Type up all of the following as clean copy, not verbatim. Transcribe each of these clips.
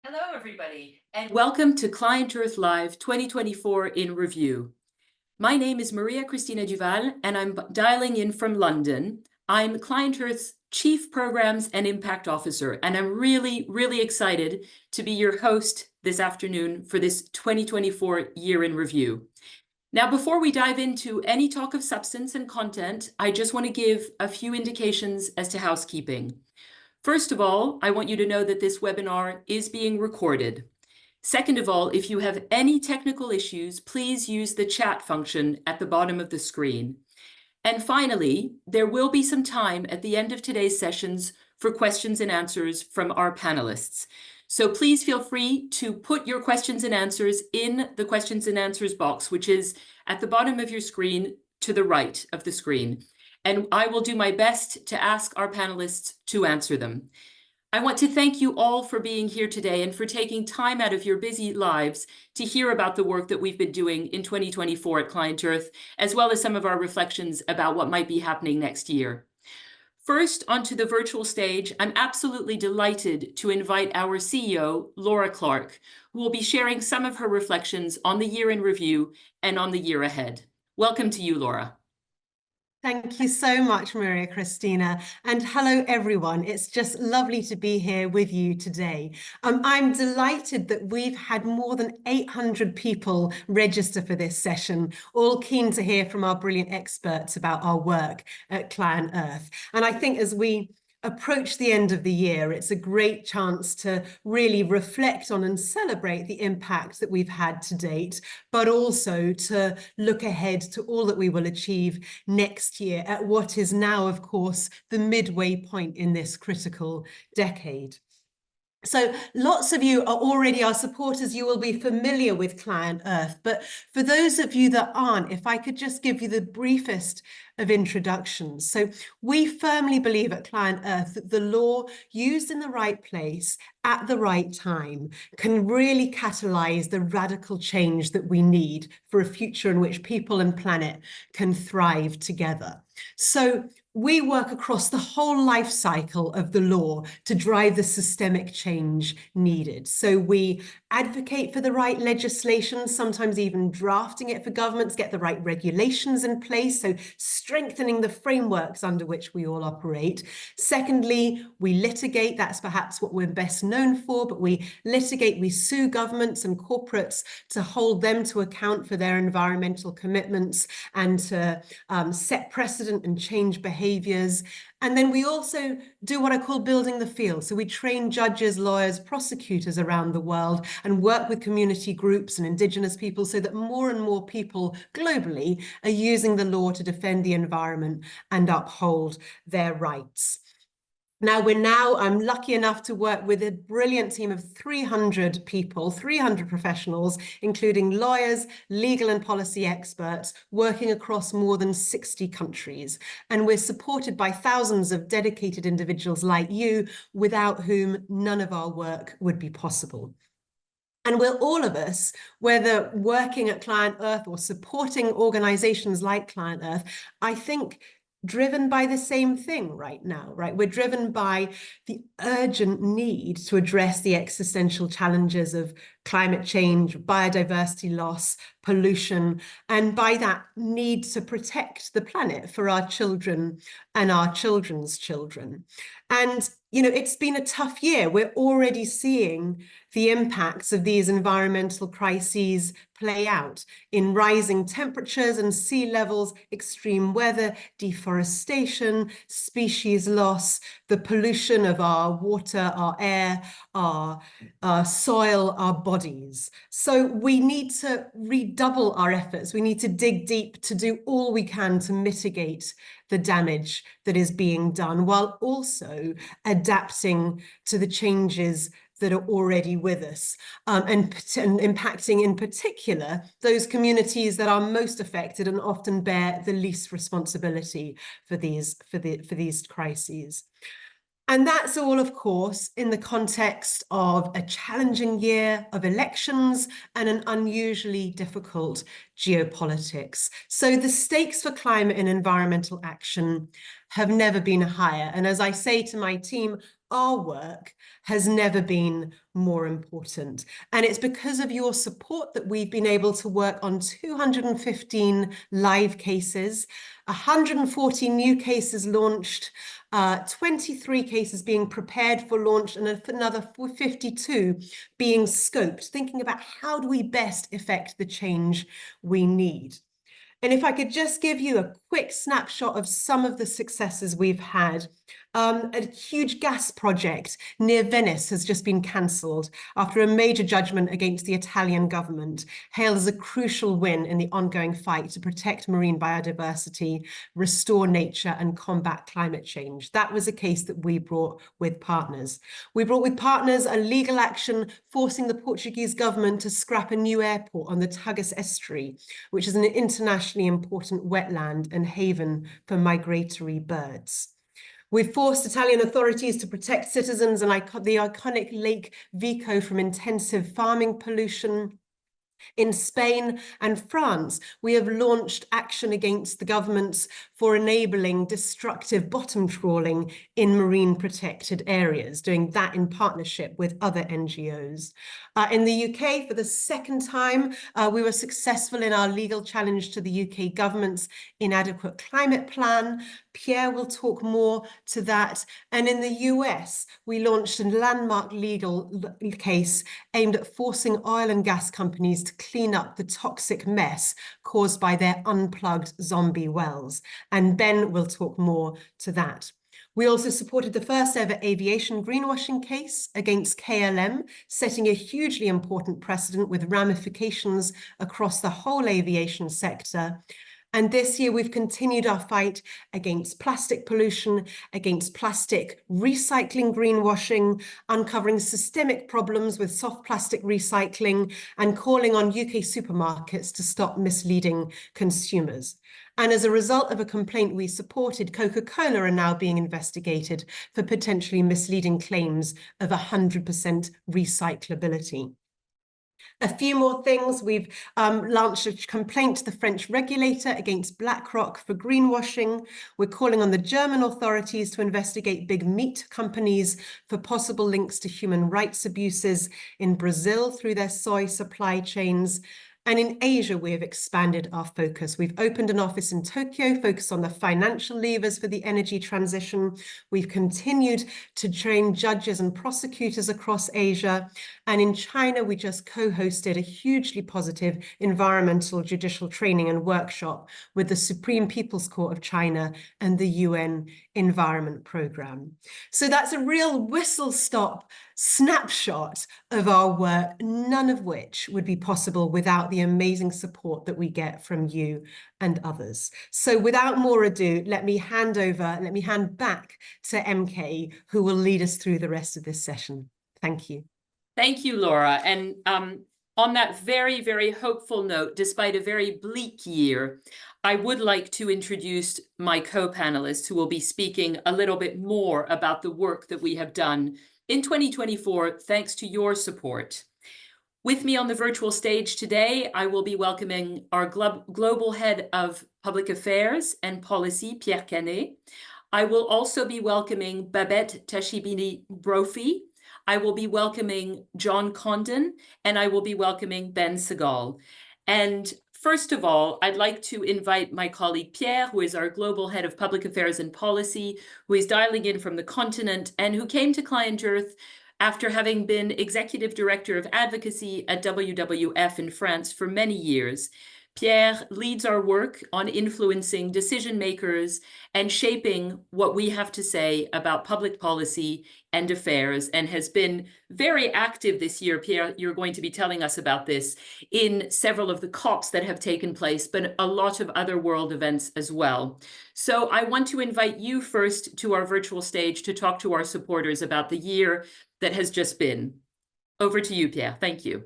Hello, everybody, and welcome to ClientEarth Live 2024 in Review. My name is Maria-Krystyna Duval, and I'm dialing in from London. I'm ClientEarth's Chief Programs and Impact Officer, and I'm really excited to be your host this afternoon for this 2024 Year in Review. Now, before we dive into any talk of substance and content, I just want to give a few indications as to housekeeping. First of all, I want you to know that this webinar is being recorded. Second of all, if you have any technical issues, please use the chat function at the bottom of the screen. And finally, there will be some time at the end of today's sessions for questions and answers from our panelists. So please feel free to put your questions and answers in the questions and answers box, which is at the bottom of your screen to the right of the screen. And I will do my best to ask our panelists to answer them. I want to thank you all for being here today and for taking time out of your busy lives to hear about the work that we've been doing in 2024 at ClientEarth, as well as some of our reflections about what might be happening next year. First, onto the virtual stage, I'm absolutely delighted to invite our CEO, Laura Clarke, who will be sharing some of her reflections on the year in review and on the year ahead. Welcome to you, Laura. Thank you so much, Maria-Krystyna, and hello, everyone. It's just lovely to be here with you today. I'm delighted that we've had more than 800 people register for this session, all keen to hear from our brilliant experts about our work at ClientEarth. And I think as we approach the end of the year, it's a great chance to really reflect on and celebrate the impact that we've had to date, but also to look ahead to all that we will achieve next year at what is now, of course, the midway point in this critical decade. So lots of you are already our supporters. You will be familiar with ClientEarth, but for those of you that aren't, if I could just give you the briefest of introductions. So we firmly believe at ClientEarth that the law used in the right place at the right time can really catalyze the radical change that we need for a future in which people and planet can thrive together. So we work across the whole life cycle of the law to drive the systemic change needed. So we advocate for the right legislation, sometimes even drafting it for governments, get the right regulations in place, so strengthening the frameworks under which we all operate. Secondly, we litigate. That's perhaps what we're best known for, but we litigate, we sue governments and corporates to hold them to account for their environmental commitments and to set precedent and change behaviors. And then we also do what I call building the field. So we train judges, lawyers, prosecutors around the world and work with community groups and indigenous people so that more and more people globally are using the law to defend the environment and uphold their rights. Now, I'm lucky enough to work with a brilliant team of 300 people, 300 professionals, including lawyers, legal and policy experts, working across more than 60 countries. And we're supported by thousands of dedicated individuals like you, without whom none of our work would be possible. And we're all of us, whether working at ClientEarth or supporting organizations like ClientEarth, I think, driven by the same thing right now, right? We're driven by the urgent need to address the existential challenges of climate change, biodiversity loss, pollution, and by that need to protect the planet for our children and our children's children. And, you know, it's been a tough year. We're already seeing the impacts of these environmental crises play out in rising temperatures and sea levels, extreme weather, deforestation, species loss, the pollution of our water, our air, our soil, our bodies. So we need to redouble our efforts. We need to dig deep to do all we can to mitigate the damage that is being done, while also adapting to the changes that are already with us, and impacting in particular those communities that are most affected and often bear the least responsibility for these crises. And that's all, of course, in the context of a challenging year of elections and an unusually difficult geopolitics. So the stakes for climate and environmental action have never been higher. And as I say to my team, our work has never been more important. And it's because of your support that we've been able to work on 215 live cases, 140 new cases launched, 23 cases being prepared for launch, and another 52 being scoped, thinking about how do we best effect the change we need. And if I could just give you a quick snapshot of some of the successes we've had. A huge gas project near Venice has just been cancelled after a major judgment against the Italian government, hailed as a crucial win in the ongoing fight to protect marine biodiversity, restore nature, and combat climate change. That was a case that we brought with partners. We brought with partners a legal action forcing the Portuguese government to scrap a new airport on the Tagus estuary, which is an internationally important wetland and haven for migratory birds. We've forced Italian authorities to protect citizens and the iconic Lake Vico from intensive farming pollution. In Spain and France, we have launched action against the governments for enabling destructive bottom trawling in marine protected areas, doing that in partnership with other NGOs. In the UK, for the second time, we were successful in our legal challenge to the UK government's inadequate climate plan. Pierre will talk more to that. And in the US, we launched a landmark legal case aimed at forcing oil and gas companies to clean up the toxic mess caused by their unplugged zombie wells. And Ben will talk more to that. We also supported the first ever aviation greenwashing case against KLM, setting a hugely important precedent with ramifications across the whole aviation sector. And this year, we've continued our fight against plastic pollution, against plastic recycling greenwashing, uncovering systemic problems with soft plastic recycling, and calling on UK supermarkets to stop misleading consumers. And as a result of a complaint we supported, Coca-Cola are now being investigated for potentially misleading claims of 100% recyclability. A few more things. We've launched a complaint to the French regulator against BlackRock for greenwashing. We're calling on the German authorities to investigate big meat companies for possible links to human rights abuses in Brazil through their soy supply chains. And in Asia, we have expanded our focus. We've opened an office in Tokyo, focused on the financial levers for the energy transition. We've continued to train judges and prosecutors across Asia. And in China, we just co-hosted a hugely positive environmental judicial training and workshop with the Supreme People's Court of China and the UN Environment Programme. So that's a real whistle-stop snapshot of our work, none of which would be possible without the amazing support that we get from you and others. So without more ado, let me hand back to MK, who will lead us through the rest of this session. Thank you. Thank you, Laura. And on that very, very hopeful note, despite a very bleak year, I would like to introduce my co-panelists who will be speaking a little bit more about the work that we have done in 2024, thanks to your support. With me on the virtual stage today, I will be welcoming our Global Head of Public Affairs and Policy, Pierre Cannet. I will also be welcoming Babette Tachibana-Brophy. I will be welcoming John Condon, and I will be welcoming Ben Segal. And first of all, I'd like to invite my colleague Pierre, who is our Global Head of Public Affairs and Policy, who is dialing in from the continent and who came to ClientEarth after having been Executive Director of Advocacy at WWF in France for many years. Pierre leads our work on influencing decision makers and shaping what we have to say about public policy and affairs, and has been very active this year. Pierre, you're going to be telling us about this in several of the COPs that have taken place, but a lot of other world events as well. So I want to invite you first to our virtual stage to talk to our supporters about the year that has just been. Over to you, Pierre. Thank you.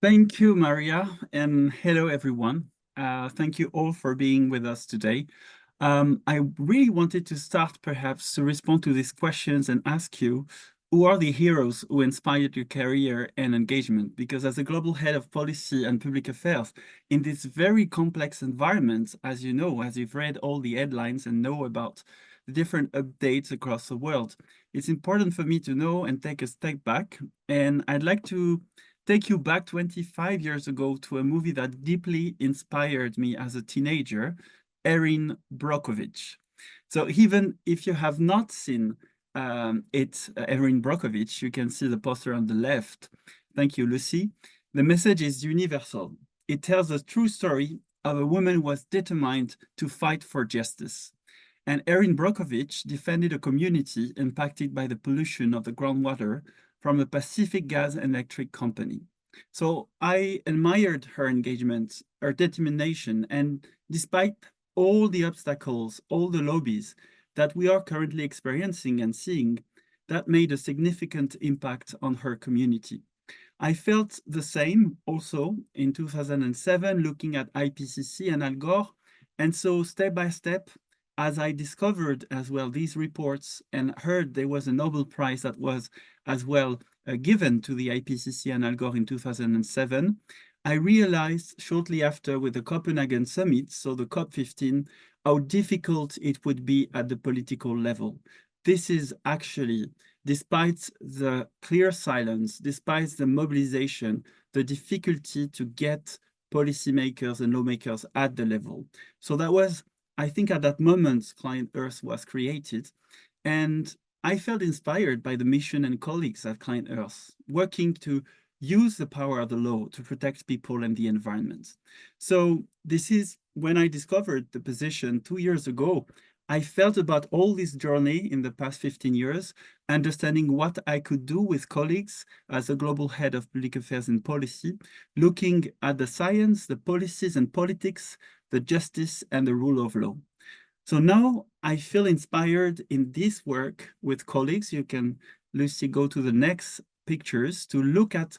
Thank you, Maria, and hello, everyone. Thank you all for being with us today. I really wanted to start perhaps to respond to these questions and ask you, who are the heroes who inspired your career and engagement? Because as a global head of policy and public affairs, in this very complex environment, as you know, as you've read all the headlines and know about the different updates across the world. It's important for me to know and take a step back. And I'd like to take you back 25 years ago to a movie that deeply inspired me as a teenager, Erin Brockovich. So even if you have not seen Erin Brockovich, you can see the poster on the left. Thank you, Lucy. The message is universal. It tells a true story of a woman who was determined to fight for justice. And Erin Brockovich defended a community impacted by the pollution of the groundwater from a Pacific gas and electric company. So I admired her engagement, her determination, and despite all the obstacles, all the lobbies that we are currently experiencing and seeing, that made a significant impact on her community. I felt the same also in 2007, looking at IPCC and Al Gore. And so step by step, as I discovered as well these reports and heard there was a Nobel Prize that was as well given to the IPCC and Al Gore in 2007, I realized shortly after with the Copenhagen Summit, so the COP15, how difficult it would be at the political level. This is actually, despite the clear silence, despite the mobilization, the difficulty to get policymakers and lawmakers at the level. So that was, I think at that moment, ClientEarth was created. And I felt inspired by the mission and colleagues at ClientEarth, working to use the power of the law to protect people and the environment. So this is when I discovered the position 2 years ago. I felt about all this journey in the past 15 years, understanding what I could do with colleagues as a global head of public affairs and policy, looking at the science, the policies and politics, the justice and the rule of law. So now I feel inspired in this work with colleagues. You can, Lucy, go to the next pictures to look at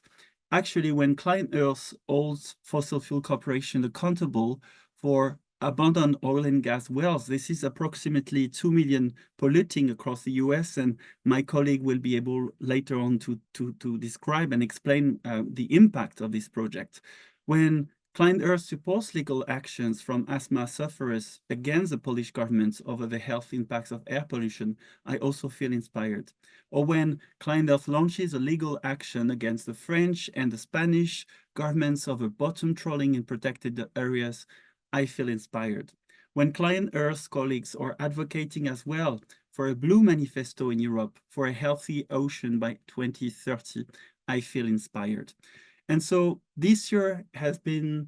actually when ClientEarth holds fossil fuel corporation accountable for abandoned oil and gas wells. This is approximately 2 million polluting across the US, and my colleague will be able later on to describe and explain the impact of this project. When ClientEarth supports legal actions from asthma sufferers against the Polish government over the health impacts of air pollution, I also feel inspired. Or when ClientEarth launches a legal action against the French and the Spanish governments over bottom trawling in protected areas, I feel inspired. When ClientEarth colleagues are advocating as well for a blue manifesto in Europe for a healthy ocean by 2030, I feel inspired. And so this year has been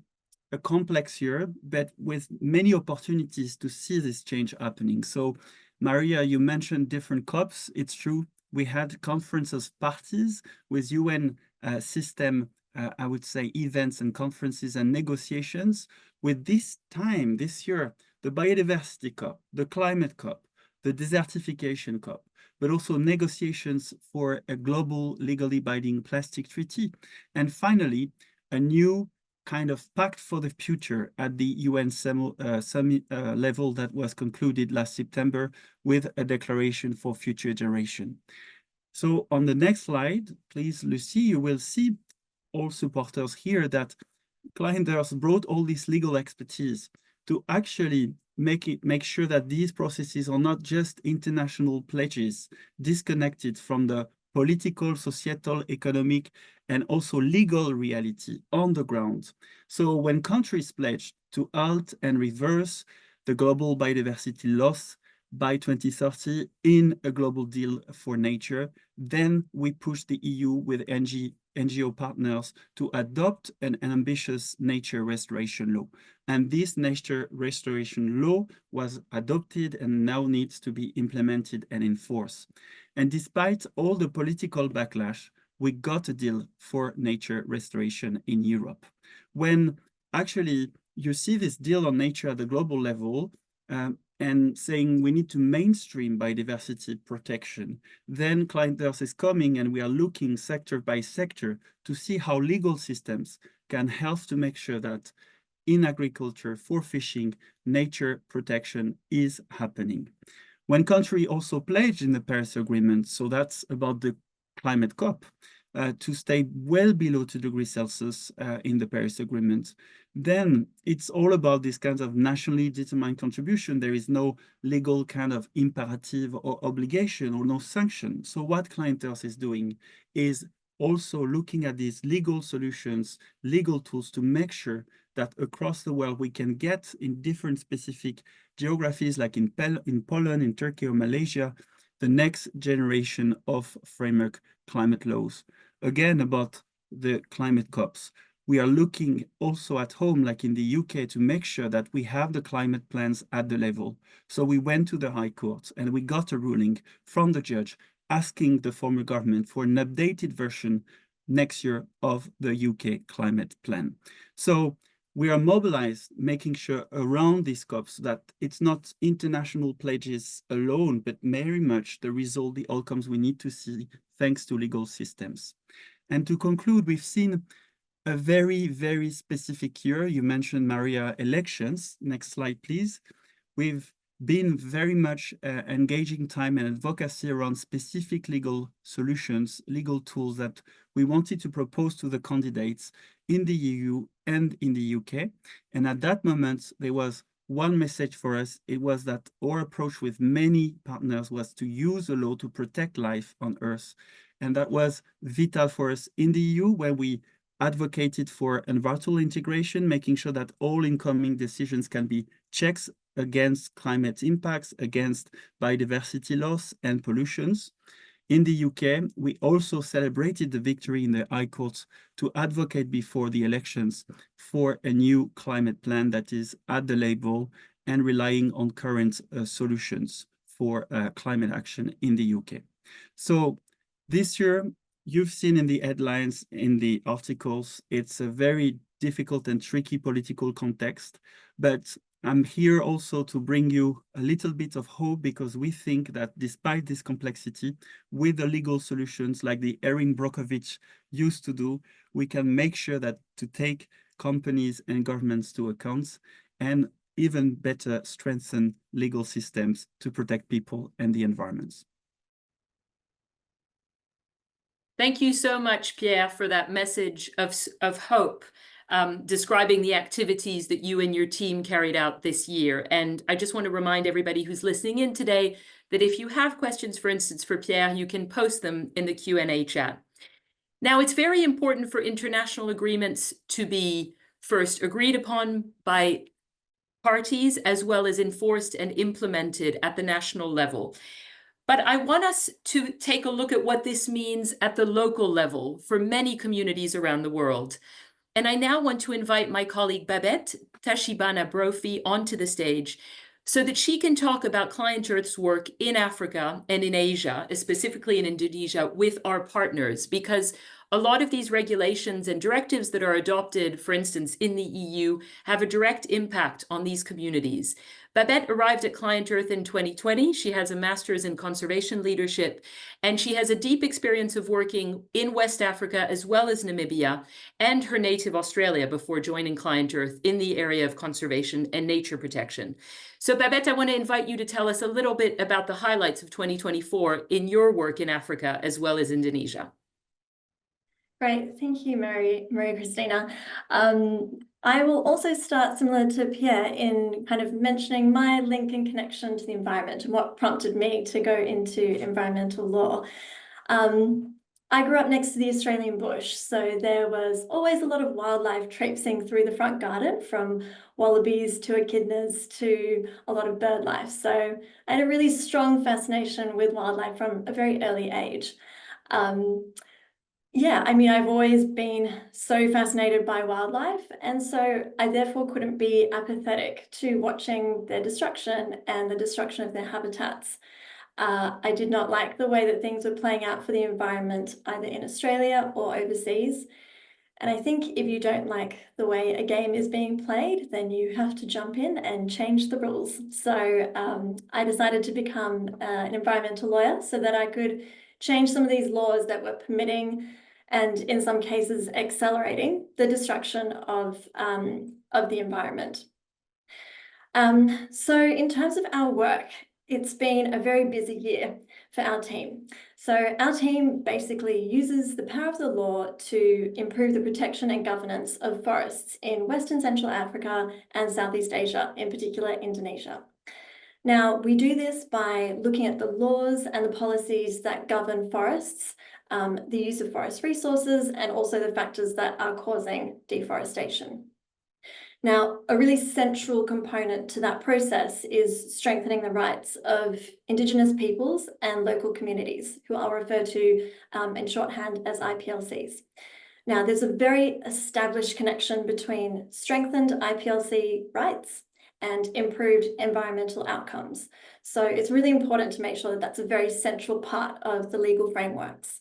a complex year, but with many opportunities to see this change happening. So Maria, you mentioned different COPs. It's true. We had conferences parties with UN system, I would say, events and conferences and negotiations. With this time, this year, the Biodiversity COP, the Climate COP, the Desertification COP, but also negotiations for a global legally binding plastic treaty. And finally, a new kind of pact for the future at the UN summit level that was concluded last September with a declaration for future generation. So on the next slide, please, Lucy, you will see all supporters here that ClientEarth brought all this legal expertise to actually make sure that these processes are not just international pledges disconnected from the political, societal, economic, and also legal reality on the ground. So when countries pledge to halt and reverse the global biodiversity loss by 2030 in a global deal for nature, then we push the EU with NGO partners to adopt an ambitious nature restoration law. And this nature restoration law was adopted and now needs to be implemented and enforced. And despite all the political backlash, we got a deal for nature restoration in Europe. When actually you see this deal on nature at the global level, and saying we need to mainstream biodiversity protection, then ClientEarth is coming and we are looking sector by sector to see how legal systems can help to make sure that in agriculture, for fishing, nature protection is happening. When countries also pledge in the Paris Agreement, so that's about the climate COP, to stay well below 2 degrees Celsius in the Paris Agreement, then it's all about this kind of nationally determined contribution. There is no legal kind of imperative or obligation or no sanction. So what ClientEarth is doing is also looking at these legal solutions, legal tools to make sure that across the world we can get in different specific geographies like in Poland, in Turkey or Malaysia, the next generation of framework climate laws. Again, about the climate COPs. We are looking also at home, like in the UK, to make sure that we have the climate plans at the level. So we went to the High Court and we got a ruling from the judge asking the former government for an updated version next year of the UK climate plan. So we are mobilized, making sure around these COPs that it's not international pledges alone, but very much the result, the outcomes we need to see thanks to legal systems. And to conclude, we've seen a very, very specific year. You mentioned, Maria, elections. Next slide, please. We've been very much engaging time and advocacy around specific legal solutions, legal tools that we wanted to propose to the candidates in the EU and in the UK. And at that moment, there was one message for us. It was that our approach with many partners was to use the law to protect life on Earth. And that was vital for us in the EU, where we advocated for environmental integration, making sure that all incoming decisions can be checks against climate impacts, against biodiversity loss and pollutions. In the UK, we also celebrated the victory in the High Court to advocate before the elections for a new climate plan that is at the label and relying on current solutions for climate action in the UK. So this year, you've seen in the headlines, in the articles, it's a very difficult and tricky political context, but I'm here also to bring you a little bit of hope, because we think that despite this complexity, with the legal solutions like the Erin Brockovich used to do, we can make sure that to take companies and governments to account and even better strengthen legal systems to protect people and the environment. Thank you so much, Pierre, for that message of hope, describing the activities that you and your team carried out this year. And I just want to remind everybody who's listening in today that if you have questions, for instance, for Pierre, you can post them in the Q&A chat. Now, it's very important for international agreements to be first agreed upon by parties, as well as enforced and implemented at the national level. But I want us to take a look at what this means at the local level for many communities around the world. And I now want to invite my colleague Babette Tachibana-Brophy onto the stage so that she can talk about ClientEarth's work in Africa and in Asia, specifically in Indonesia, with our partners, because a lot of these regulations and directives that are adopted, for instance, in the EU, have a direct impact on these communities. Babette arrived at ClientEarth in 2020. She has a master's in conservation leadership, and she has a deep experience of working in West Africa as well as Namibia and her native Australia before joining ClientEarth in the area of conservation and nature protection. So Babette, I want to invite you to tell us a little bit about the highlights of 2024 in your work in Africa as well as Indonesia. Great, thank you, Maria-Krystyna. I will also start similar to Pierre in kind of mentioning my link and connection to the environment and what prompted me to go into environmental law. I grew up next to the Australian bush, so there was always a lot of wildlife traipsing through the front garden, from wallabies to echidnas to a lot of bird life. So I had a really strong fascination with wildlife from a very early age. Yeah, I mean, I've always been so fascinated by wildlife, and so I therefore couldn't be apathetic to watching their destruction and the destruction of their habitats. I did not like the way that things were playing out for the environment, either in Australia or overseas. And I think if you don't like the way a game is being played, then you have to jump in and change the rules. So I decided to become an environmental lawyer so that I could change some of these laws that were permitting and in some cases accelerating the destruction of the environment. So in terms of our work, it's been a very busy year for our team. So our team basically uses the power of the law to improve the protection and governance of forests in Western Central Africa and Southeast Asia, in particular Indonesia. Now, we do this by looking at the laws and the policies that govern forests, the use of forest resources, and also the factors that are causing deforestation. Now, a really central component to that process is strengthening the rights of Indigenous peoples and local communities, who I'll refer to in shorthand as IPLCs. Now, there's a very established connection between strengthened IPLC rights and improved environmental outcomes. So it's really important to make sure that that's a very central part of the legal frameworks.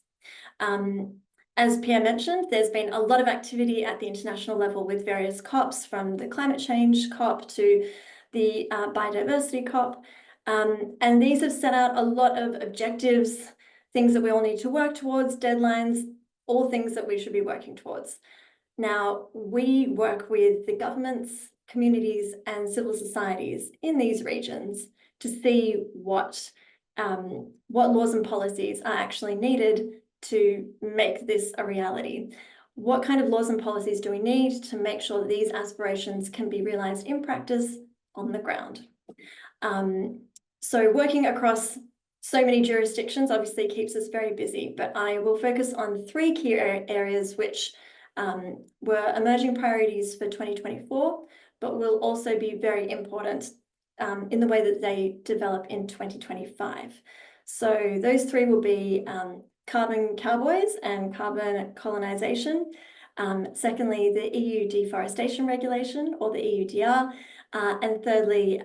As Pierre mentioned, there's been a lot of activity at the international level with various COPs, from the climate change COP to the biodiversity COP. And these have set out a lot of objectives, things that we all need to work towards, deadlines, all things that we should be working towards. Now, we work with the governments, communities, and civil societies in these regions to see what laws and policies are actually needed to make this a reality. What kind of laws and policies do we need to make sure that these aspirations can be realized in practice on the ground? So working across so many jurisdictions obviously keeps us very busy, but I will focus on three key areas which were emerging priorities for 2024, but will also be very important in the way that they develop in 2025. So those three will be carbon cowboys and carbon colonization. Secondly, the EU deforestation regulation, or the EUDR. And thirdly,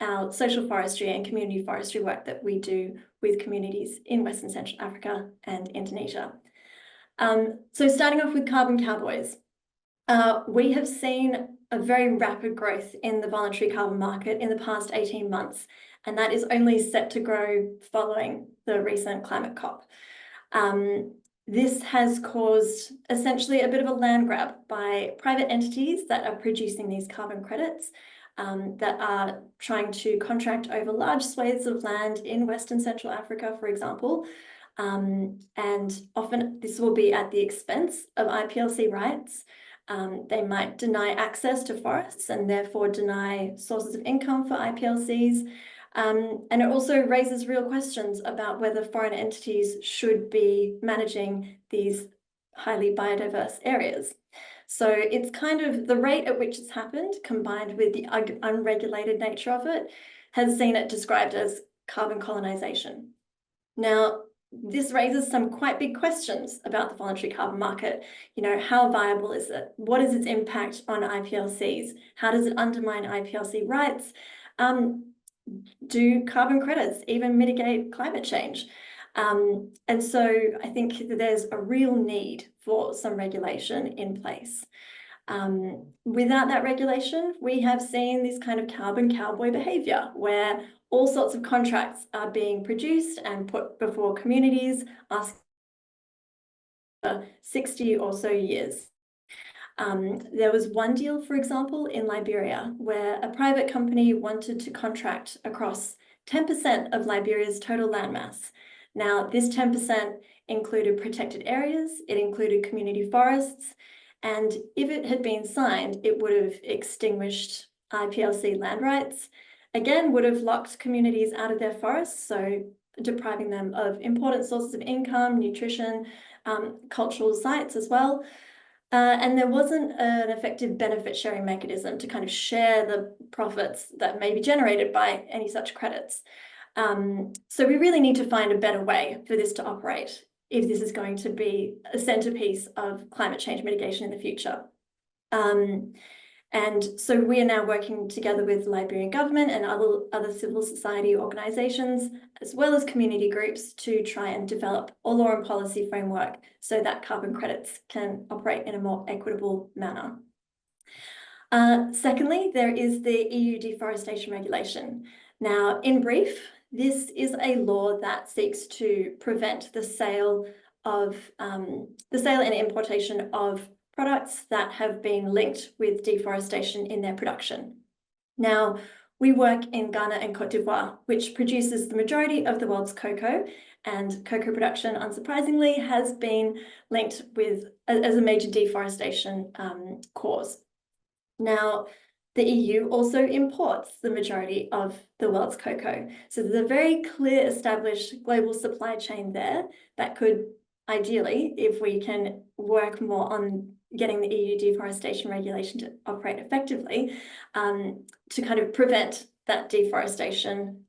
our social forestry and community forestry work that we do with communities in Western Central Africa and Indonesia. So starting off with carbon cowboys, we have seen a very rapid growth in the voluntary carbon market in the past 18 months, and that is only set to grow following the recent climate COP. This has caused essentially a bit of a land grab by private entities that are producing these carbon credits, that are trying to contract over large swathes of land in Western Central Africa, for example. And often this will be at the expense of IPLC rights. They might deny access to forests and therefore deny sources of income for IPLCs. And it also raises real questions about whether foreign entities should be managing these highly biodiverse areas. So it's kind of the rate at which it's happened, combined with the unregulated nature of it, has seen it described as carbon colonization. Now, this raises some quite big questions about the voluntary carbon market. You know, how viable is it? What is its impact on IPLCs? How does it undermine IPLC rights? Do carbon credits even mitigate climate change? And so I think that there's a real need for some regulation in place. Without that regulation, we have seen this kind of carbon cowboy behavior where all sorts of contracts are being produced and put before communities, asking for 60 or so years. There was one deal, for example, in Liberia, where a private company wanted to contract across 10% of Liberia's total landmass. Now, this 10% included protected areas, it included community forests, and if it had been signed, it would have extinguished IPLC land rights, again, would have locked communities out of their forests, so depriving them of important sources of income, nutrition, cultural sites as well. And there wasn't an effective benefit sharing mechanism to kind of share the profits that may be generated by any such credits. So we really need to find a better way for this to operate if this is going to be a centerpiece of climate change mitigation in the future. And so we are now working together with the Liberian government and other civil society organizations, as well as community groups, to try and develop a law and policy framework so that carbon credits can operate in a more equitable manner. Secondly, there is the EU deforestation regulation. Now, in brief, this is a law that seeks to prevent the sale and importation of products that have been linked with deforestation in their production. Now, We work in Ghana and Cote d'Ivoire, which produces the majority of the world's cocoa, and cocoa production, unsurprisingly, has been linked with as a major deforestation cause. Now, the EU also imports the majority of the world's cocoa. So there's a very clear established global supply chain there that could, ideally, if we can work more on getting the EU deforestation regulation to operate effectively, to kind of prevent that deforestation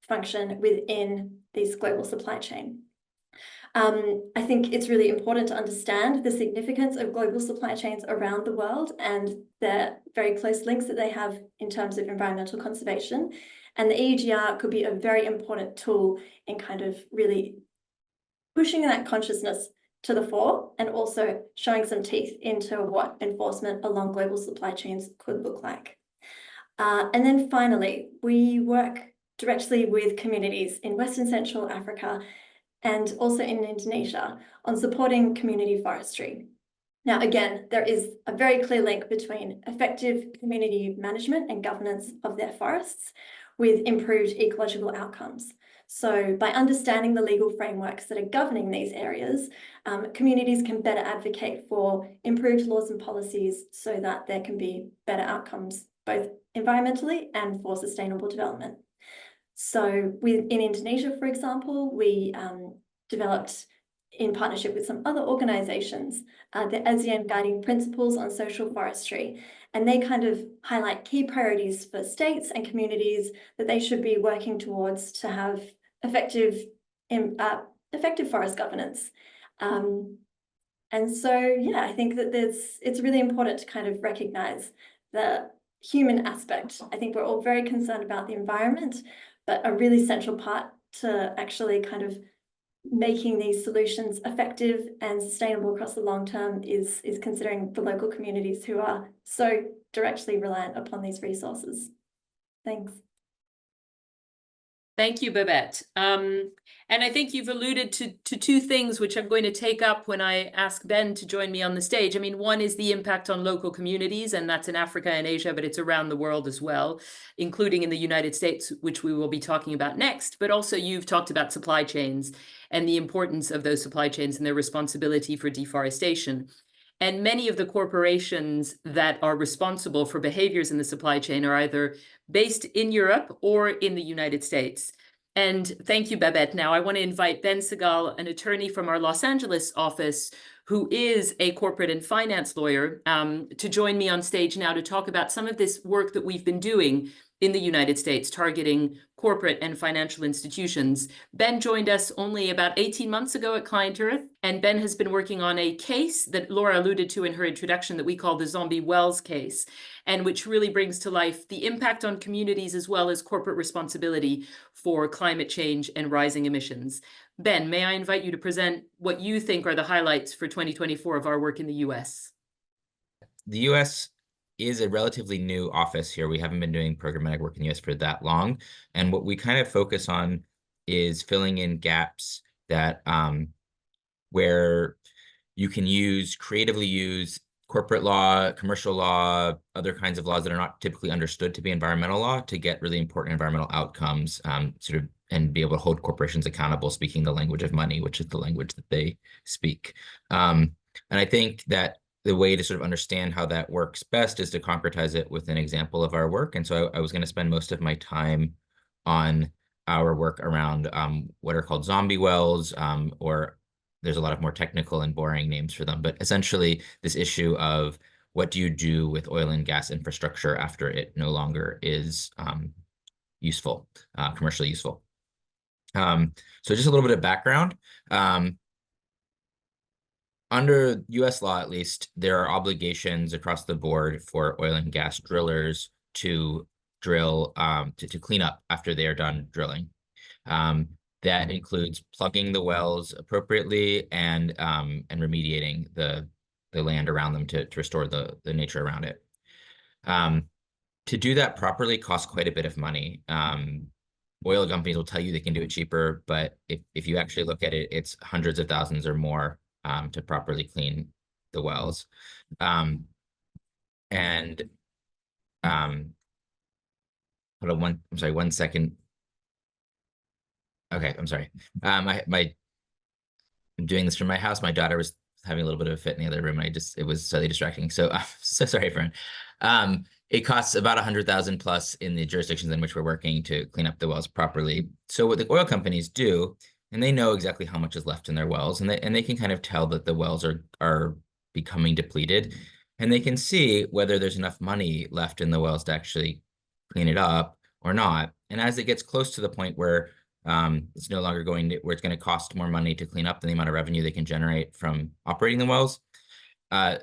function within this global supply chain. I think it's really important to understand the significance of global supply chains around the world and the very close links that they have in terms of environmental conservation. And the EUGR could be a very important tool in kind of really pushing that consciousness to the fore and also showing some teeth into what enforcement along global supply chains could look like. And then finally, we work directly with communities in Western Central Africa and also in Indonesia on supporting community forestry. Now, again, there is a very clear link between effective community management and governance of their forests with improved ecological outcomes. So by understanding the legal frameworks that are governing these areas, communities can better advocate for improved laws and policies so that there can be better outcomes, both environmentally and for sustainable development. So in Indonesia, for example, we developed in partnership with some other organizations, the ASEAN Guiding Principles on Social Forestry, and they kind of highlight key priorities for states and communities that they should be working towards to have effective forest governance. And so, yeah, I think that it's really important to kind of recognize the human aspect. I think we're all very concerned about the environment, but a really central part to actually kind of making these solutions effective and sustainable across the long term is considering the local communities who are so directly reliant upon these resources. Thanks. Thank you, Babette. And I think you've alluded to two things which I'm going to take up when I ask Ben to join me on the stage. I mean, one is the impact on local communities, and that's in Africa and Asia, but it's around the world as well, including in the United States, which we will be talking about next. But also you've talked about supply chains and the importance of those supply chains and their responsibility for deforestation. And many of the corporations that are responsible for behaviors in the supply chain are either based in Europe or in the United States. And thank you, Babette. Now I want to invite Ben Segal, an attorney from our Los Angeles office, who is a corporate and finance lawyer, to join me on stage now to talk about some of this work that we've been doing in the United States, targeting corporate and financial institutions. Ben joined us only about 18 months ago at ClientEarth, and Ben has been working on a case that Laura alluded to in her introduction that we call the Zombie Wells case, and which really brings to life the impact on communities as well as corporate responsibility for climate change and rising emissions. Ben, may I invite you to present what you think are the highlights for 2024 of our work in the US? The US is a relatively new office here. We haven't been doing programmatic work in the US for that long. And what we kind of focus on is filling in gaps that where you can creatively use corporate law, commercial law, other kinds of laws that are not typically understood to be environmental law to get really important environmental outcomes, and be able to hold corporations accountable, speaking the language of money, which is the language that they speak. And I think that the way to sort of understand how that works best is to concretize it with an example of our work. And so I was going to spend most of my time on our work around what are called zombie wells, or there's a lot of more technical and boring names for them. But essentially, this issue of what do you do with oil and gas infrastructure after it no longer is useful, commercially useful. So just a little bit of background. Under US law, at least, there are obligations across the board for oil and gas drillers to drill, to clean up after they are done drilling. That includes plugging the wells appropriately and remediating the land around them to restore the nature around it. To do that properly costs quite a bit of money. Oil companies will tell you they can do it cheaper, but if you actually look at it, it's hundreds of thousands or more to properly clean the wells. hold on I'm sorry, 1 second. Okay, I'm sorry. I'm doing this from my house. My daughter was having a little bit of a fit in the other room. And it was slightly distracting. So I'm so sorry, everyone. It costs about 100,000 plus in the jurisdictions in which we're working to clean up the wells properly. So what the oil companies do, and they know exactly how much is left in their wells, and they can kind of tell that the wells are becoming depleted, and they can see whether there's enough money left in the wells to actually clean it up or not. And as it gets close to the point where it's no longer where it's going to cost more money to clean up than the amount of revenue they can generate from operating the wells,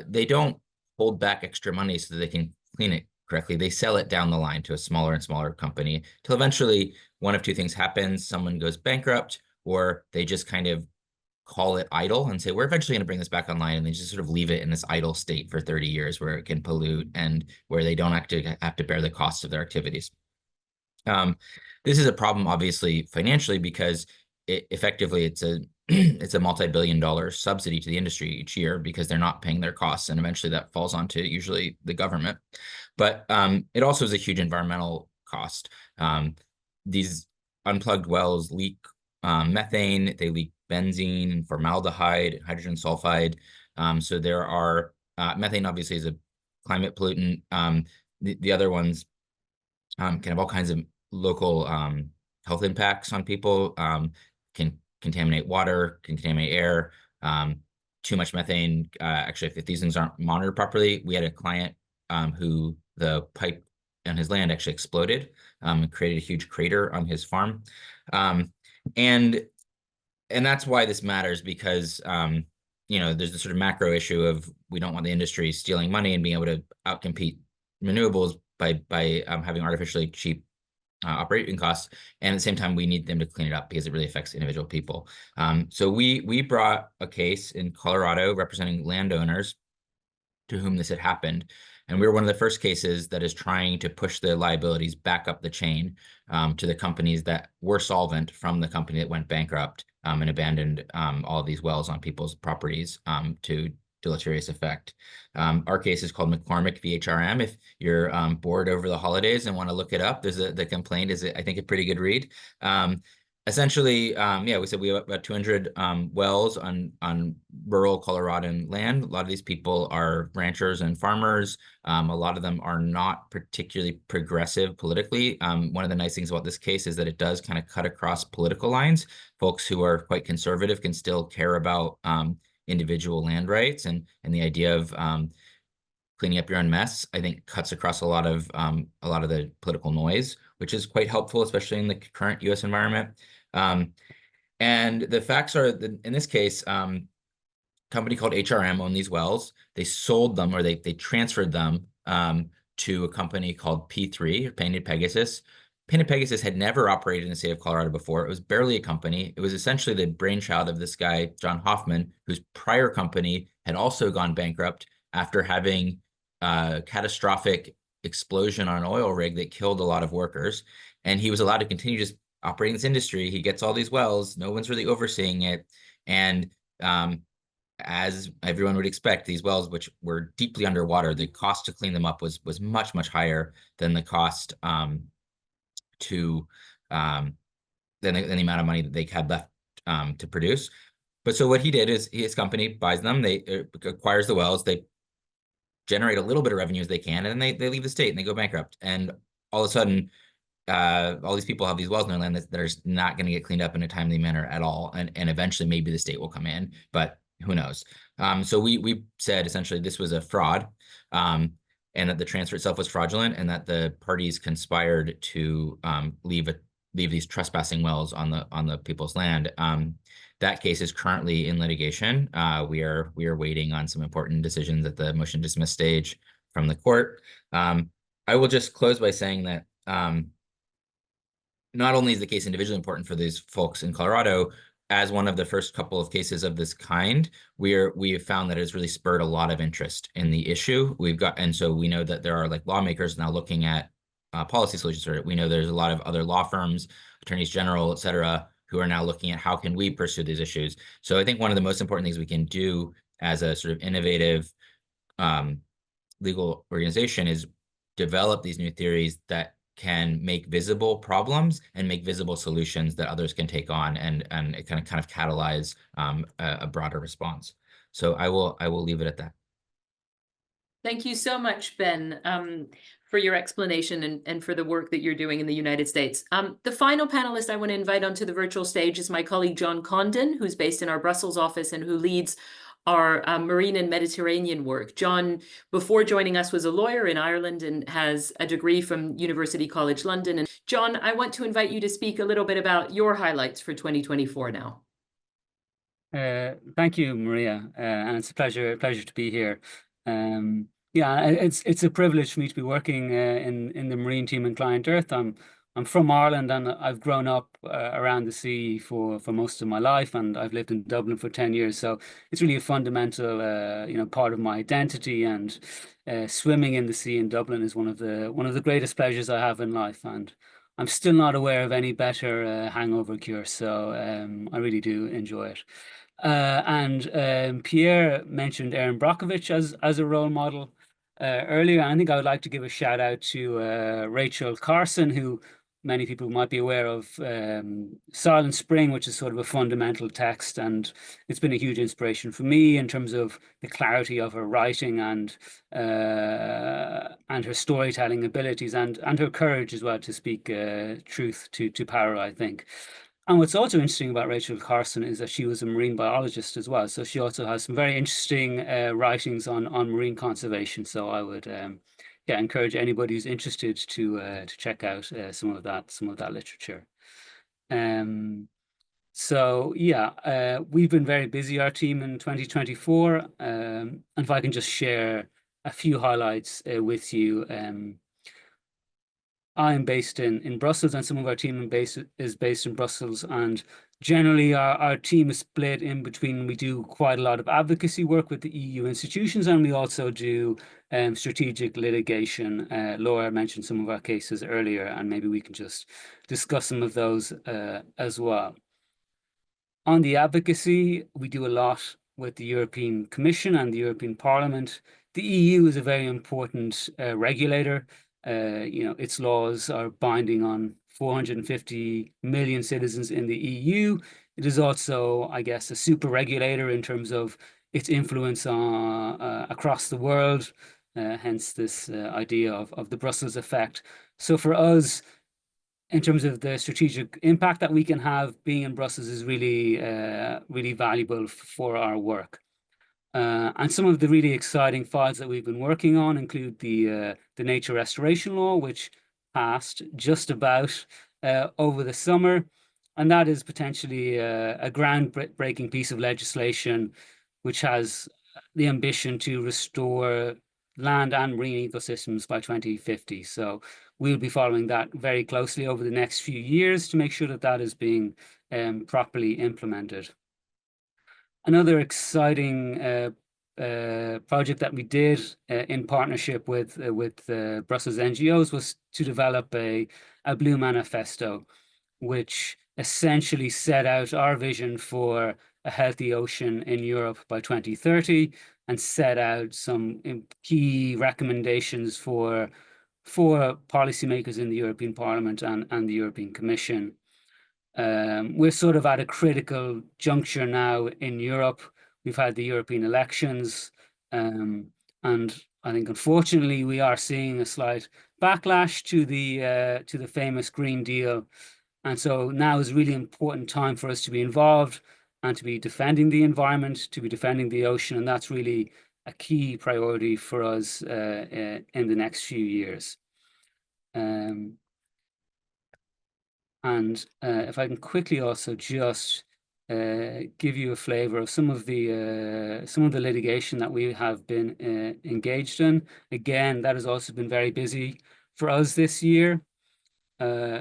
they don't hold back extra money so that they can clean it correctly. They sell it down the line to a smaller and smaller company till eventually one of two things happens. Someone goes bankrupt, or they just kind of call it idle and say, we're eventually going to bring this back online. And they just sort of leave it in this idle state for 30 years where it can pollute and where they don't actually have to bear the cost of their activities. This is a problem, obviously, financially, because effectively it's a multi-billion-dollar subsidy to the industry each year because they're not paying their costs, and eventually that falls onto usually the government. But it also is a huge environmental cost. These unplugged wells leak methane, they leak benzene, formaldehyde, hydrogen sulfide. So there are methane obviously is a climate pollutant. The other ones can have all kinds of local health impacts on people, can contaminate water, can contaminate air. Too much methane, actually, if these things aren't monitored properly, we had a client who the pipe on his land actually exploded and created a huge crater on his farm. And that's why this matters, because there's this sort of macro issue of we don't want the industry stealing money and being able to outcompete renewables by having artificially cheap operating costs, and at the same time we need them to clean it up because it really affects individual people. So we brought a case in Colorado representing landowners to whom this had happened, and we were one of the first cases that is trying to push the liabilities back up the chain to the companies that were solvent from the company that went bankrupt and abandoned all of these wells on people's properties to deleterious effect. Our case is called McCormick v. HRM. If you're bored over the holidays and want to look it up, the complaint is, I think, a pretty good read. Essentially, we said we have about 200 wells on rural Coloradan land. A lot of these people are ranchers and farmers. A lot of them are not particularly progressive politically. One of the nice things about this case is that it does kind of cut across political lines. Folks who are quite conservative can still care about individual land rights, and the idea of cleaning up your own mess, I think, cuts across a lot of the political noise, which is quite helpful, especially in the current U.S. environment. And the facts are that in this case, company called HRM owned these wells. They sold them, or they transferred them to a company called P3, or Painted Pegasus. Painted Pegasus had never operated in the state of Colorado before. It was barely a company. It was essentially the brainchild of this guy, John Hoffman, whose prior company had also gone bankrupt after having a catastrophic explosion on an oil rig that killed a lot of workers. And he was allowed to continue just operating this industry. He gets all these wells. No one's really overseeing it. And as everyone would expect, these wells, which were deeply underwater, the cost to clean them up was much, much higher than the cost than the amount of money that they had left to produce. But so what he did is his company buys them, they acquires the wells, they generate a little bit of revenue as they can, and then they leave the state and they go bankrupt. And all of a sudden, all these people have these wells in their land that are not going to get cleaned up in a timely manner at all. And eventually maybe the state will come in, but who knows? So we said essentially this was a fraud, and that the transfer itself was fraudulent, and that the parties conspired to leave these trespassing wells on the people's land. That case is currently in litigation. We are waiting on some important decisions at the motion to dismiss stage from the court. I will just close by saying that not only is the case individually important for these folks in Colorado, as one of the first couple of cases of this kind, we have found that it's really spurred a lot of interest in the issue. And so we know that there are lawmakers now looking at policy solutions for it. We know there's a lot of other law firms, attorneys general, et cetera, who are now looking at how can we pursue these issues. So I think one of the most important things we can do as a sort of innovative legal organization is develop these new theories that can make visible problems and make visible solutions that others can take on, and it kind of catalyze a broader response. So I will leave it at that. Thank you so much, Ben, for your explanation and for the work that you're doing in the United States. The final panelist I want to invite onto the virtual stage is my colleague, John Condon, who's based in our Brussels office and who leads our marine and Mediterranean work. John, before joining us, was a lawyer in Ireland and has a degree from University College London. And John, I want to invite you to speak a little bit about your highlights for 2024 now. Thank you, Maria, and it's a pleasure to be here. Yeah, it's a privilege for me to be working in the marine team in ClientEarth. I'm from Ireland, and I've grown up around the sea for most of my life, and I've lived in Dublin for 10 years. So it's really a fundamental part of my identity, and swimming in the sea in Dublin is one of the greatest pleasures I have in life, and I'm still not aware of any better hangover cure. So I really do enjoy it. And Pierre mentioned Erin Brockovich as a role model earlier. I think I would like to give a shout out to Rachel Carson, who many people might be aware of, Silent Spring, which is sort of a fundamental text, and it's been a huge inspiration for me in terms of the clarity of her writing and her storytelling abilities, and her courage as well to speak truth to power, I think. And what's also interesting about Rachel Carson is that she was a marine biologist as well. So she also has some very interesting writings on marine conservation. So I would encourage anybody who's interested to check out some of that literature. So yeah, we've been very busy, our team, in 2024. And if I can just share a few highlights with you. I'm based in Brussels, and some of our team is based in Brussels. And generally, our team is split in between. We do quite a lot of advocacy work with the EU institutions, and we also do strategic litigation. Laura mentioned some of our cases earlier, and maybe we can just discuss some of those as well. On the advocacy, we do a lot with the European Commission and the European Parliament. The EU is a very important regulator. Its laws are binding on 450 million citizens in the EU. It is also, I guess, a super regulator in terms of its influence across the world, hence this idea of the Brussels effect. So for us, in terms of the strategic impact that we can have, being in Brussels is really valuable for our work. And some of the really exciting files that we've been working on include the nature restoration law, which passed just about over the summer. And that is potentially a groundbreaking piece of legislation which has the ambition to restore land and marine ecosystems by 2050. So we'll be following that very closely over the next few years to make sure that that is being properly implemented. Another exciting project that we did in partnership with Brussels NGOs was to develop a blue manifesto, which essentially set out our vision for a healthy ocean in Europe by 2030, and set out some key recommendations for policymakers in the European Parliament and the European Commission. We're sort of at a critical juncture now in Europe. We've had the European elections, and I think unfortunately we are seeing a slight backlash to the famous Green Deal. And so now is a really important time for us to be involved and to be defending the environment, to be defending the ocean, and that's really a key priority for us in the next few years. And if I can quickly also just give you a flavor of some of the litigation that we have been engaged in. Again, that has also been very busy for us this year.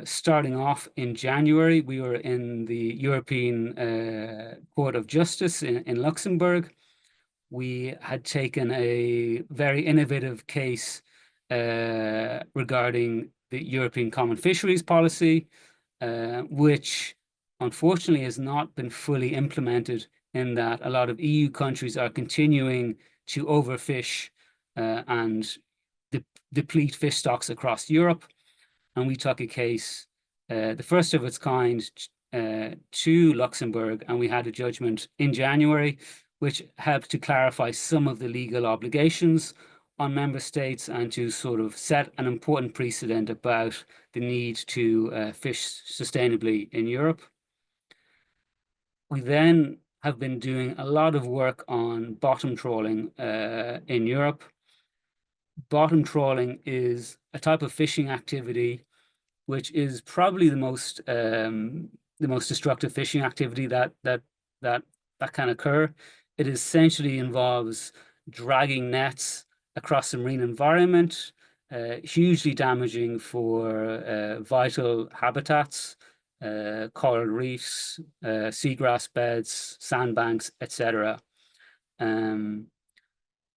Starting off in January, we were in the European Court of Justice in Luxembourg. We had taken a very innovative case regarding the European Common Fisheries Policy, which unfortunately has not been fully implemented, in that a lot of EU countries are continuing to overfish and deplete fish stocks across Europe. and we took a case, the first of its kind, to Luxembourg, and we had a judgment in January, which helped to clarify some of the legal obligations on member states and to sort of set an important precedent about the need to fish sustainably in Europe. We then have been doing a lot of work on bottom trawling in Europe. Bottom trawling is a type of fishing activity which is probably the most destructive fishing activity that can occur. It essentially involves dragging nets across the marine environment, hugely damaging for vital habitats, coral reefs, seagrass beds, sandbanks, etc.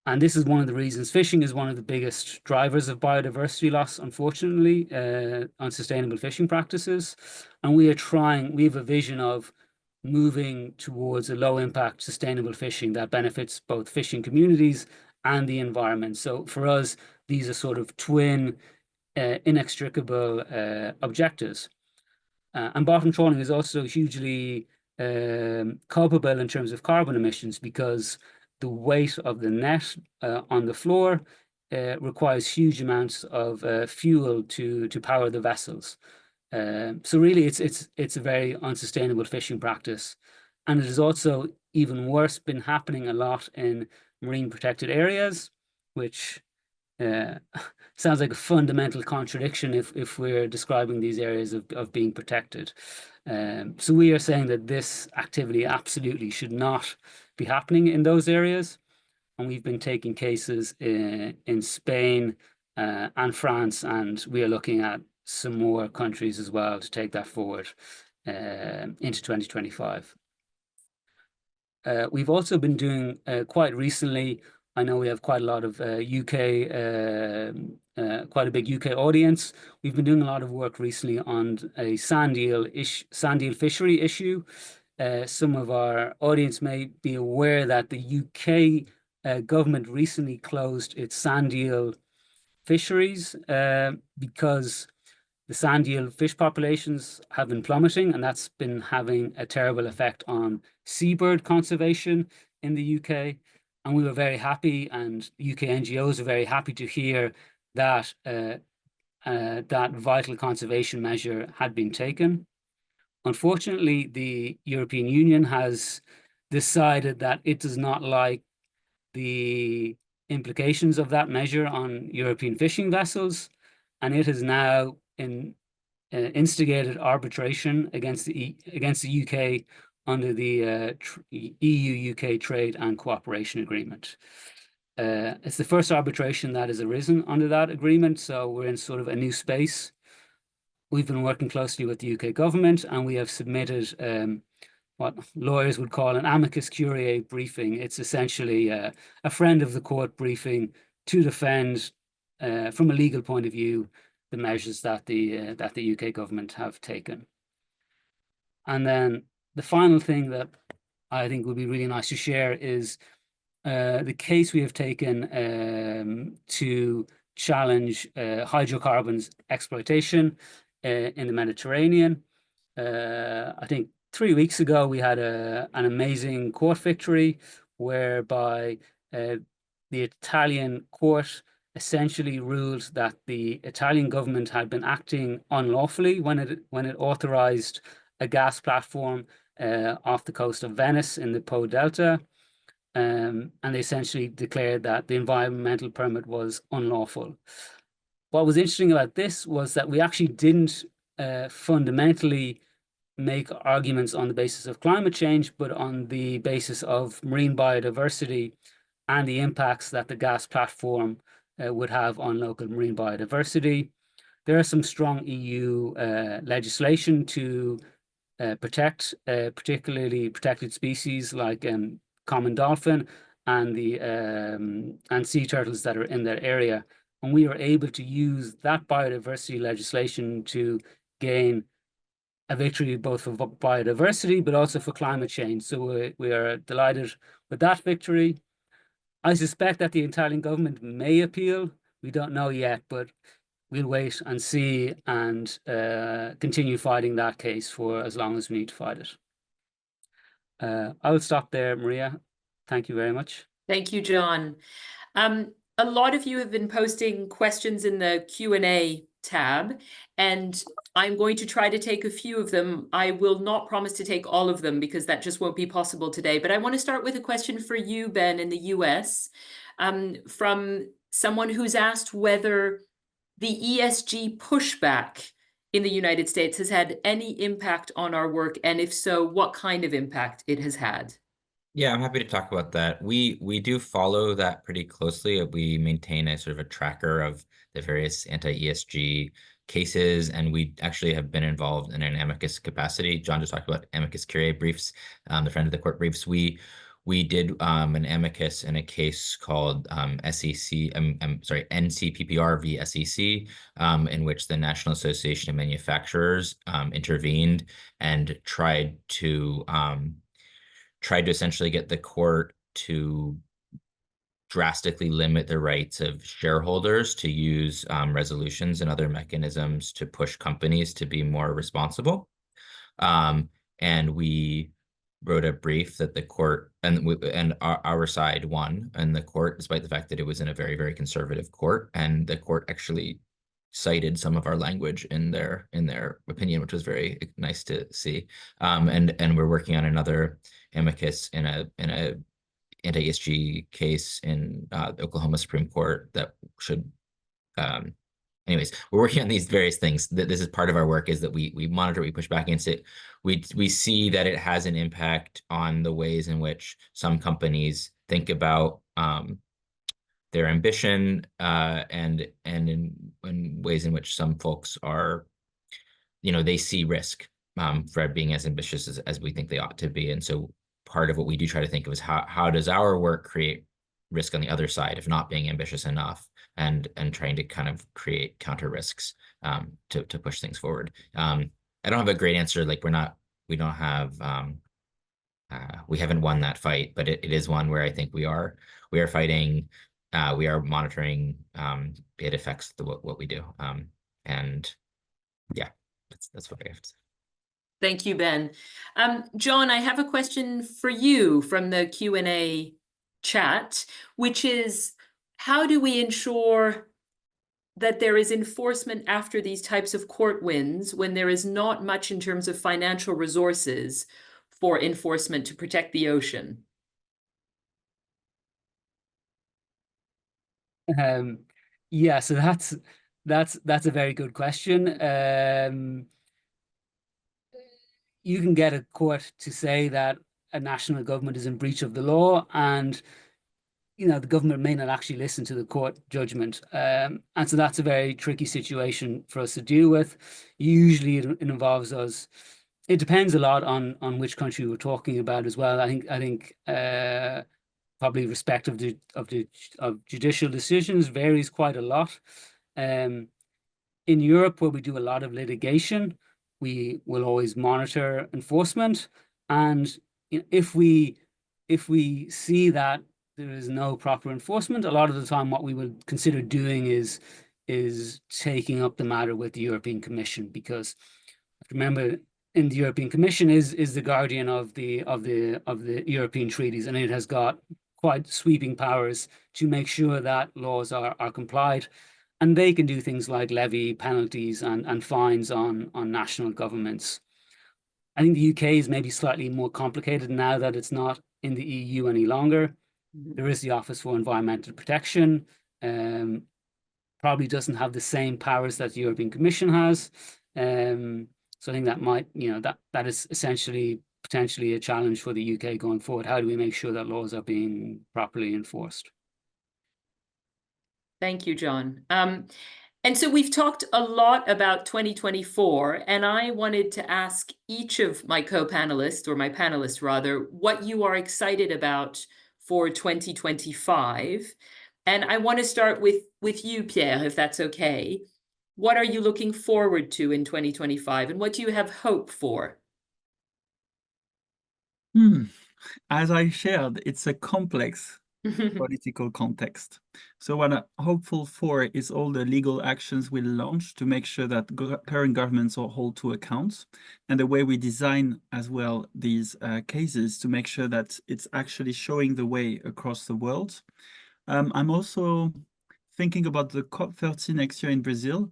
And this is one of the reasons fishing is one of the biggest drivers of biodiversity loss, unfortunately, on sustainable fishing practices. And we have a vision of moving towards a low impact sustainable fishing that benefits both fishing communities and the environment. So for us, these are sort of twin inextricable objectives. And bottom trawling is also hugely culpable in terms of carbon emissions, because the weight of the net on the floor requires huge amounts of fuel to power the vessels. So really, it's a very unsustainable fishing practice, and it has also, even worse, been happening a lot in marine protected areas, which sounds like a fundamental contradiction if we're describing these areas of being protected. So we are saying that this activity absolutely should not be happening in those areas. And we've been taking cases in Spain and France, and we are looking at some more countries as well to take that forward into 2025. We've also been doing quite recently, I know we have quite a lot of UK, quite a big UK audience. We've been doing a lot of work recently on a sand eel fishery issue. Some of our audience may be aware that the UK government recently closed its sand eel fisheries because the sand eel fish populations have been plummeting, and that's been having a terrible effect on seabird conservation in the UK. And we were very happy, and UK NGOs are very happy to hear that that vital conservation measure had been taken. Unfortunately, the European Union has decided that it does not like the implications of that measure on European fishing vessels, and it has now instigated arbitration against the UK under the EU-UK Trade and Cooperation Agreement. It's the first arbitration that has arisen under that agreement, so we're in sort of a new space. We've been working closely with the UK government, and we have submitted what lawyers would call an amicus curiae briefing. It's essentially a friend of the court briefing to defend, from a legal point of view, the measures that the UK government have taken. And then the final thing that I think would be really nice to share is the case we have taken to challenge hydrocarbons exploitation in the Mediterranean. I think 3 weeks ago, we had an amazing court victory whereby the Italian court essentially ruled that the Italian government had been acting unlawfully when it authorized a gas platform off the coast of Venice in the Po Delta. And they essentially declared that the environmental permit was unlawful. What was interesting about this was that we actually didn't fundamentally make arguments on the basis of climate change, but on the basis of marine biodiversity and the impacts that the gas platform would have on local marine biodiversity. There are some strong EU legislation to protect particularly protected species like common dolphin and the and sea turtles that are in that area. And we are able to use that biodiversity legislation to gain a victory both for biodiversity, but also for climate change. So we are delighted with that victory. I suspect that the Italian government may appeal. We don't know yet, but we'll wait and see and continue fighting that case for as long as we need to fight it. I will stop there, Maria. Thank you very much. Thank you, John. A lot of you have been posting questions in the Q&A tab, and I'm going to try to take a few of them. I will not promise to take all of them because that just won't be possible today. But I want to start with a question for you, Ben, in the US, from someone who's asked whether the ESG pushback in the United States has had any impact on our work, and if so, what kind of impact it has had. Yeah, I'm happy to talk about that. We do follow that pretty closely. We maintain a sort of a tracker of the various anti-ESG cases, and we actually have been involved in an amicus capacity. John just talked about amicus curiae briefs, the friend of the court briefs. We did an amicus in a case called NCPPR v. SEC, in which the National Association of Manufacturers intervened and tried to essentially get the court to drastically limit the rights of shareholders to use resolutions and other mechanisms to push companies to be more responsible. And we wrote a brief that the court and our side won in the court, despite the fact that it was in a very, very conservative court. And the court actually cited some of our language in their opinion, which was very nice to see. And we're working on another amicus in a anti-ESG case in the Oklahoma Supreme Court that should. Anyways, we're working on these various things. This is part of our work, is that we monitor, we push back against it. We see that it has an impact on the ways in which some companies think about their ambition, and in ways in which some folks are, they see risk for being as ambitious as we think they ought to be. And so part of what we do try to think of is how does our work create risk on the other side of not being ambitious enough, and trying to kind of create counter risks to push things forward. I don't have a great answer. Like we haven't won that fight, but it is one where I think we are fighting. We are monitoring. It affects what we do. And yeah, that's what I have to say. Thank you, Ben. John, I have a question for you from the Q&A chat, which is, how do we ensure that there is enforcement after these types of court wins when there is not much in terms of financial resources for enforcement to protect the ocean? Yeah, so that's a very good question. You can get a court to say that a national government is in breach of the law, and the government may not actually listen to the court judgment. And so that's a very tricky situation for us to deal with. Usually it involves us. It depends a lot on which country we're talking about as well. I think probably respect of judicial decisions varies quite a lot. In Europe, where we do a lot of litigation, we will always monitor enforcement. And if we see that there is no proper enforcement, a lot of the time what we would consider doing is taking up the matter with the European Commission, because remember, in the European Commission is the guardian of the European treaties, and it has got quite sweeping powers to make sure that laws are complied. And they can do things like levy penalties and fines on national governments. I think the UK is maybe slightly more complicated now that it's not in the EU any longer. There is the Office for Environmental Protection, probably doesn't have the same powers that the European Commission has. So I think that might, that is essentially potentially a challenge for the UK going forward. How do we make sure that laws are being properly enforced? Thank you, John. And so we've talked a lot about 2024, and I wanted to ask each of my co-panelists, or my panelists rather, what you are excited about for 2025. And I want to start with you, Pierre, if that's okay. What are you looking forward to in 2025, and what do you have hope for? As I shared, it's a complex political context. So what I'm hopeful for is all the legal actions we launch to make sure that current governments are held to account, and the way we design as well these cases to make sure that it's actually showing the way across the world. I'm also thinking about the COP30 next year in Brazil.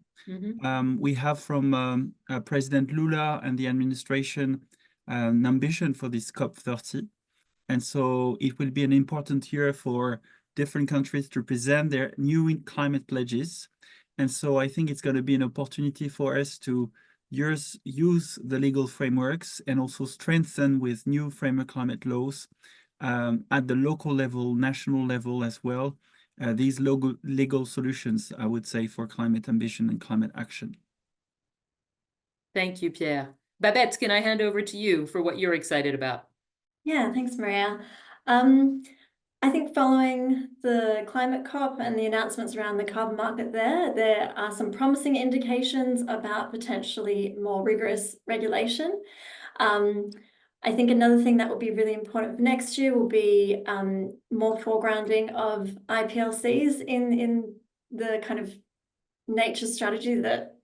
We have from President Lula and the administration an ambition for this COP30. And so it will be an important year for different countries to present their new climate pledges. And so I think it's going to be an opportunity for us to use the legal frameworks and also strengthen with new framework climate laws at the local level, national level as well, these legal solutions, I would say, for climate ambition and climate action. Thank you, Pierre. Babette, can I hand over to you for what you're excited about? Yeah, thanks, Maria. I think following the climate COP and the announcements around the carbon market there are some promising indications about potentially more rigorous regulation. I think another thing that will be really important for next year will be more foregrounding of IPLCs in the kind of nature strategy that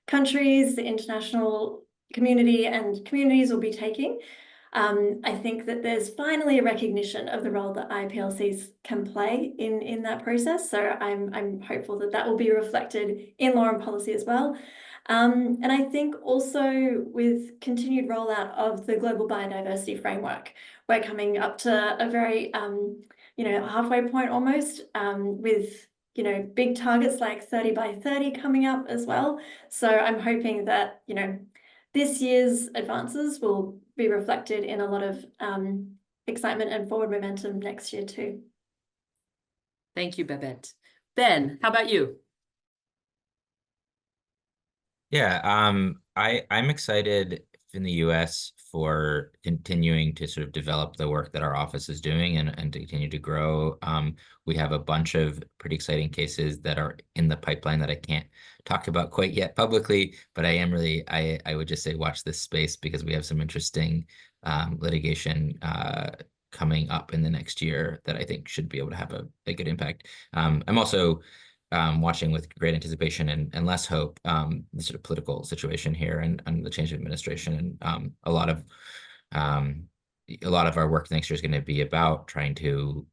countries, the international community and communities will be taking. I think that there's finally a recognition of the role that IPLCs can play in that process. So I'm hopeful that that will be reflected in law and policy as well. And I think also with continued rollout of the global biodiversity framework, we're coming up to a very, halfway point almost with, big targets like 30 by 30 coming up as well. So I'm hoping that, this year's advances will be reflected in a lot of excitement and forward momentum next year too. Thank you, Babette. Ben, how about you? Yeah, I'm excited in the US for continuing to sort of develop the work that our office is doing and to continue to grow. We have a bunch of pretty exciting cases that are in the pipeline that I can't talk about quite yet publicly, but I am really, I would just say watch this space because we have some interesting litigation coming up in the next year that I think should be able to have a good impact. I'm also watching with great anticipation and less hope the sort of political situation here and the change of administration, and a lot of our work next year is going to be about trying to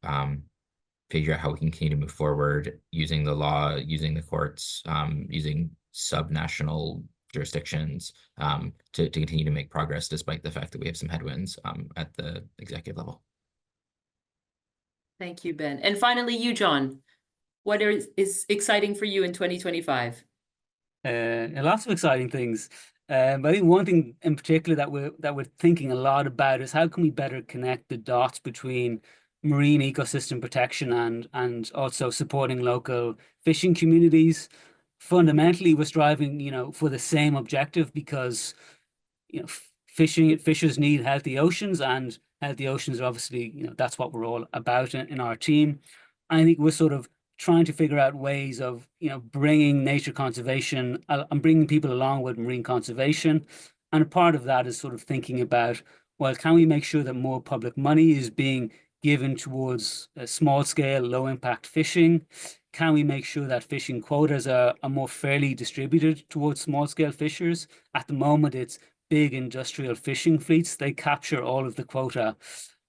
figure out how we can continue to move forward using the law, using the courts, using subnational jurisdictions to continue to make progress despite the fact that we have some headwinds at the executive level. Thank you, Ben. And finally, you, John. What is exciting for you in 2025? Lots of exciting things. But I think one thing in particular that we're thinking a lot about is how can we better connect the dots between marine ecosystem protection and also supporting local fishing communities. Fundamentally, we're striving, for the same objective because, fishers need healthy oceans, and healthy oceans are obviously, that's what we're all about in our team. I think we're sort of trying to figure out ways of, bringing nature conservation and bringing people along with marine conservation. And a part of that is sort of thinking about, well, can we make sure that more public money is being given towards small scale, low impact fishing? Can we make sure that fishing quotas are more fairly distributed towards small scale fishers? At the moment, it's big industrial fishing fleets. They capture all of the quota.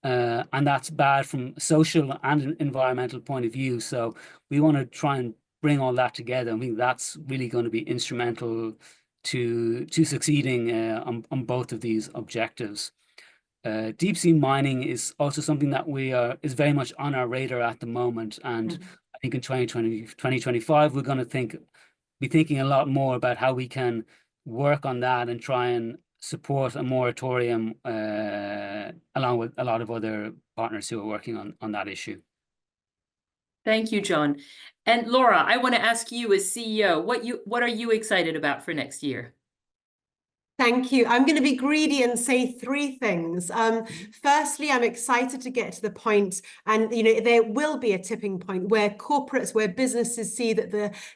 And that's bad from a social and environmental point of view. So we want to try and bring all that together. I think that's really going to be instrumental to succeeding on both of these objectives. Deep sea mining is also something that is very much on our radar at the moment. And I think in 2025, we're going to be thinking a lot more about how we can work on that and try and support a moratorium along with a lot of other partners who are working on that issue. Thank you, John. And Laura, I want to ask you as CEO, what are you excited about for next year? Thank you. I'm going to be greedy and say three things. Firstly, I'm excited to get to the point, and there will be a tipping point where corporates, where businesses see that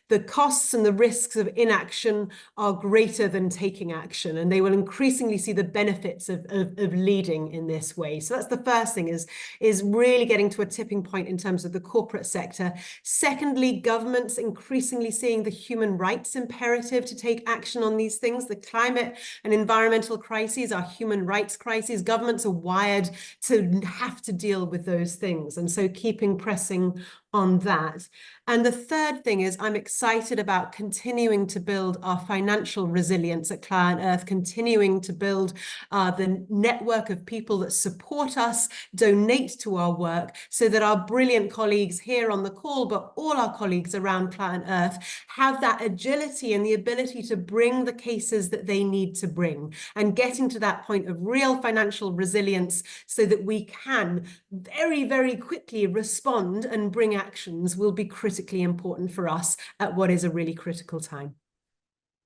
the costs and the risks of inaction are greater than taking action, and they will increasingly see the benefits of leading in this way. So that's the first thing, is really getting to a tipping point in terms of the corporate sector. Secondly, governments increasingly seeing the human rights imperative to take action on these things. The climate and environmental crises are human rights crises. Governments are wired to have to deal with those things. And so pressing on that. And the third thing is I'm excited about continuing to build our financial resilience at ClientEarth, continuing to build the network of people that support us, donate to our work, so that our brilliant colleagues here on the call, but all our colleagues around ClientEarth, have that agility and the ability to bring the cases that they need to bring, and getting to that point of real financial resilience so that we can very, very quickly respond and bring actions will be critically important for us at what is a really critical time.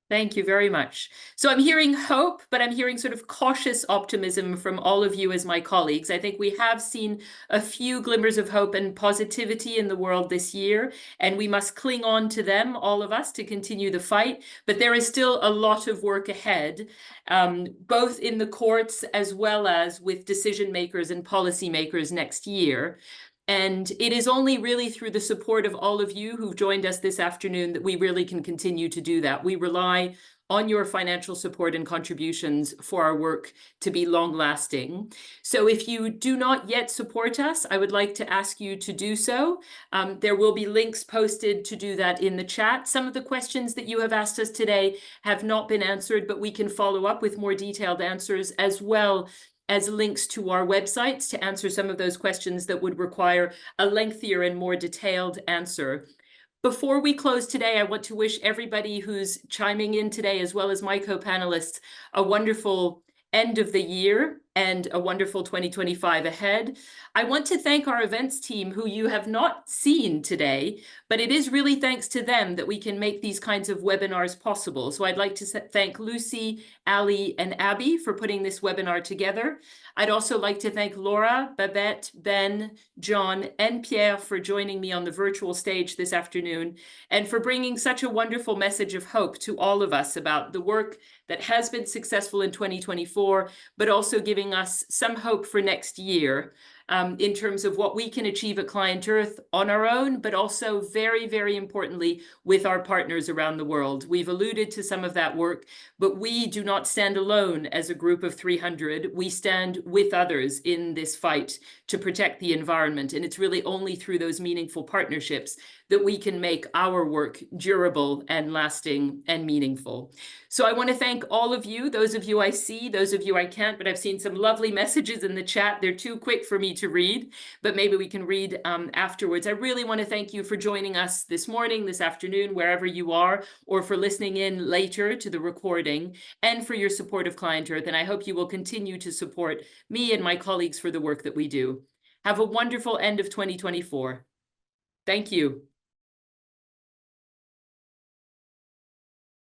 Thank you very much. So I'm hearing hope, but I'm hearing sort of cautious optimism from all of you as my colleagues. I think we have seen a few glimmers of hope and positivity in the world this year, and we must cling on to them, all of us, to continue the fight. But there is still a lot of work ahead, both in the courts as well as with decision makers and policymakers next year. And it is only really through the support of all of you who've joined us this afternoon that we really can continue to do that. We rely on your financial support and contributions for our work to be long-lasting. So if you do not yet support us, I would like to ask you to do so. There will be links posted to do that in the chat. Some of the questions that you have asked us today have not been answered, but we can follow up with more detailed answers, as well as links to our websites to answer some of those questions that would require a lengthier and more detailed answer. Before we close today, I want to wish everybody who's chiming in today, as well as my co-panelists, a wonderful end of the year and a wonderful 2025 ahead. I want to thank our events team, who you have not seen today, but it is really thanks to them that we can make these kinds of webinars possible. So I'd like to thank Lucy, Ali, and Abby for putting this webinar together. I'd also like to thank Laura, Babette, Ben, John, and Pierre for joining me on the virtual stage this afternoon, and for bringing such a wonderful message of hope to all of us about the work that has been successful in 2024, but also giving us some hope for next year. In terms of what we can achieve at ClientEarth on our own, but also very, very importantly, with our partners around the world. We've alluded to some of that work, but we do not stand alone as a group of 300. We stand with others in this fight to protect the environment. And it's really only through those meaningful partnerships that we can make our work durable and lasting and meaningful. So I want to thank all of you, those of you I see, those of you I can't, but I've seen some lovely messages in the chat. They're too quick for me to read, but maybe we can read afterwards. I really want to thank you for joining us this morning, this afternoon, wherever you are, or for listening in later to the recording, and for your support of ClientEarth. And I hope you will continue to support me and my colleagues for the work that we do. Have a wonderful end of 2024. Thank you.